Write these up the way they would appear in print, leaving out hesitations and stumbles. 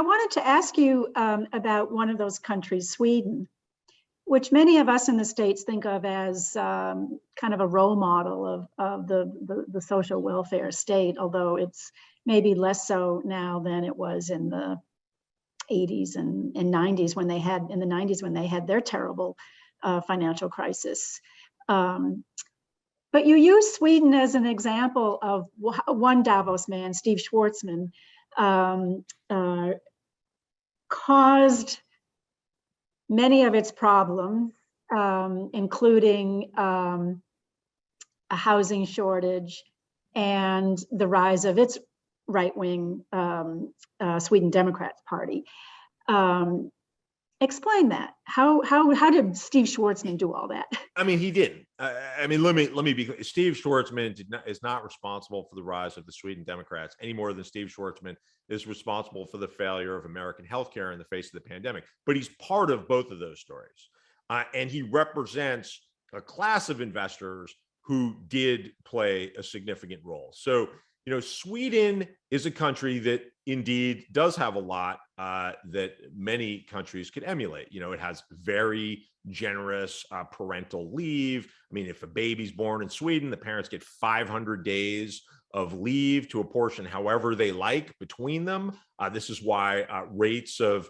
wanted to ask you about one of those countries, Sweden, which many of us in the States think of as kind of a role model of the social welfare state, although it's maybe less so now than it was in the 80s and 90s when they had, in the 90s when they had their terrible financial crisis. But you use Sweden as an example of one Davos man, Steve Schwarzman, caused many of its problems, including a housing shortage and the rise of its right-wing Sweden Democrats Party. Explain that. How did Steve Schwarzman do all that? I mean, he didn't. I mean, let me be clear. Steve Schwarzman is not responsible for the rise of the Sweden Democrats any more than Steve Schwarzman is responsible for the failure of American healthcare in the face of the pandemic. But he's part of both of those stories, and he represents a class of investors who did play a significant role. So, you know, Sweden is a country that indeed does have a lot that many countries could emulate. You know, it has very generous parental leave. I mean, if a baby's born in Sweden, the parents get 500 days of leave to apportion however they like between them. This is why rates of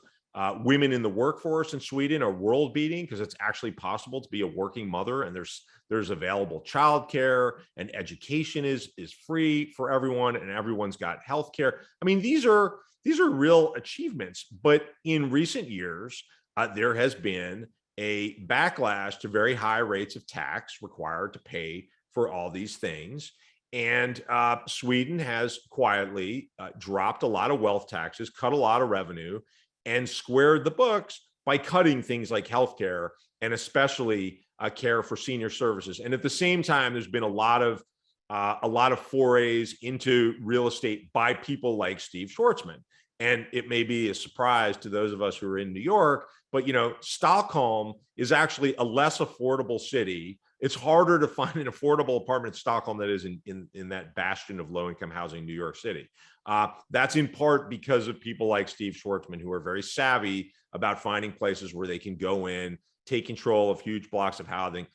women in the workforce in Sweden are world beating, because it's actually possible to be a working mother, and there's available childcare, and education is free for everyone, and everyone's got healthcare. I mean, these are real achievements. But in recent years, there has been a backlash to very high rates of tax required to pay for all these things. And Sweden has quietly dropped a lot of wealth taxes, cut a lot of revenue, and squared the books by cutting things like healthcare and especially care for senior services. And at the same time, there's been a lot of forays into real estate by people like Steve Schwarzman. And it may be a surprise to those of us who are in New York, but, you know, Stockholm is actually a less affordable city. It's harder to find an affordable apartment in Stockholm that is in that bastion of low-income housing, New York City. That's in part because of people like Steve Schwarzman, who are very savvy about finding places where they can go in, take control of huge blocks of housing,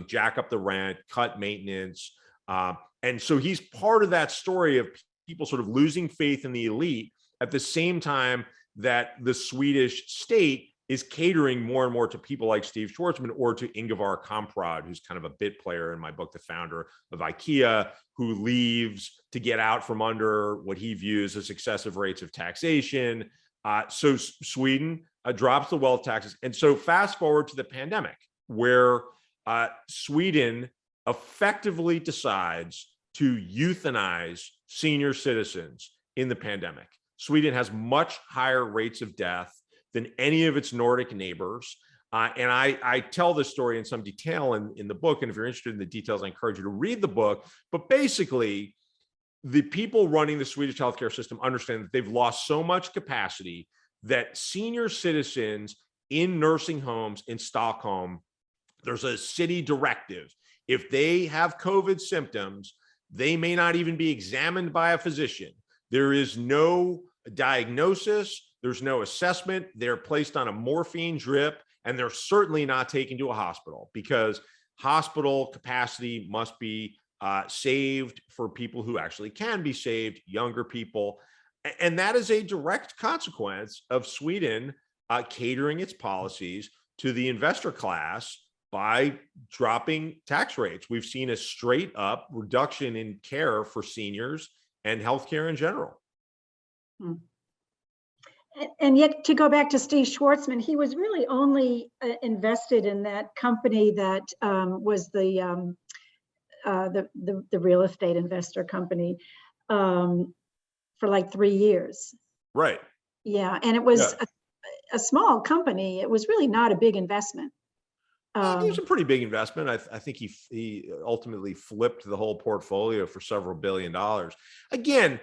jack up the rent, cut maintenance. And so he's part of that story of people sort of losing faith in the elite at the same time that the Swedish state is catering more and more to people like Steve Schwarzman or to Ingvar Kamprad, who's kind of a bit player in my book, the founder of IKEA, who leaves to get out from under what he views as excessive rates of taxation. So Sweden drops the wealth taxes. And so fast forward to the pandemic, where Sweden effectively decides to euthanize senior citizens in the pandemic. Sweden has much higher rates of death than any of its Nordic neighbors. And I tell this story in some detail in the book. And if you're interested in the details, I encourage you to read the book. But basically, the people running the Swedish healthcare system understand that they've lost so much capacity that senior citizens in nursing homes in Stockholm, there's a city directive. If they have COVID symptoms, they may not even be examined by a physician. There is no diagnosis. There's no assessment. They're placed on a morphine drip, and they're certainly not taken to a hospital because hospital capacity must be saved for people who actually can be saved, younger people. And that is a direct consequence of Sweden catering its policies to the investor class by dropping tax rates. We've seen a straight up reduction in care for seniors and healthcare in general. And yet, to go back to Steve Schwarzman, he was really only invested in that company that was the real estate investor company for like 3 years. Right. Yeah, and it was a small company. It was really not a big investment. It was a pretty big investment. I think he ultimately flipped the whole portfolio for several $1 billion. Again,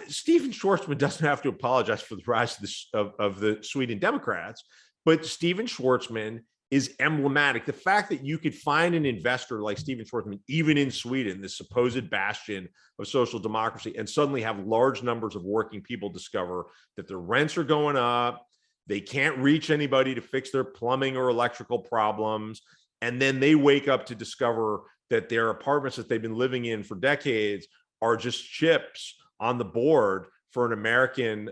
Stephen Schwarzman doesn't have to apologize for the rise of the Sweden Democrats, but Stephen Schwarzman is emblematic. The fact that you could find an investor like Stephen Schwarzman, even in Sweden, this supposed bastion of social democracy, and suddenly have large numbers of working people discover that their rents are going up, they can't reach anybody to fix their plumbing or electrical problems, and then they wake up to discover that their apartments that they've been living in for decades are just chips on the board for an American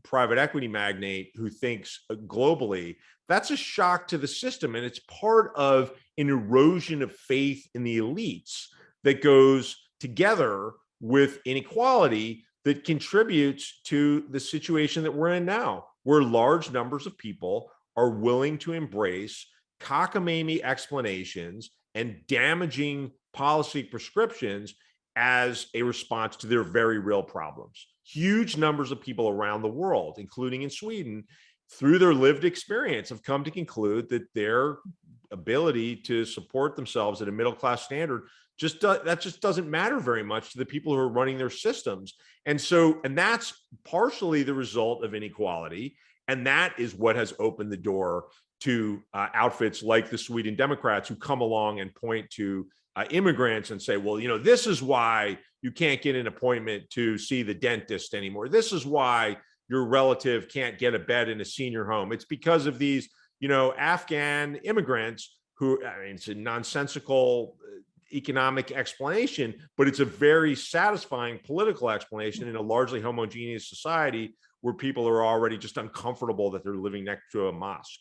private equity magnate who thinks globally. That's a shock to the system. And it's part of an erosion of faith in the elites that goes together with inequality that contributes to the situation that we're in now, where large numbers of people are willing to embrace cockamamie explanations and damaging policy prescriptions as a response to their very real problems. Huge numbers of people around the world, including in Sweden, through their lived experience, have come to conclude that their ability to support themselves at a middle-class standard just doesn't matter very much to the people who are running their systems. And that's partially the result of inequality. And that is what has opened the door to outfits like the Sweden Democrats, who come along and point to immigrants and say, well, this is why you can't get an appointment to see the dentist anymore. This is why your relative can't get a bed in a senior home. It's because of these, Afghan immigrants who, it's a nonsensical economic explanation, but it's a very satisfying political explanation in a largely homogeneous society where people are already just uncomfortable that they're living next to a mosque.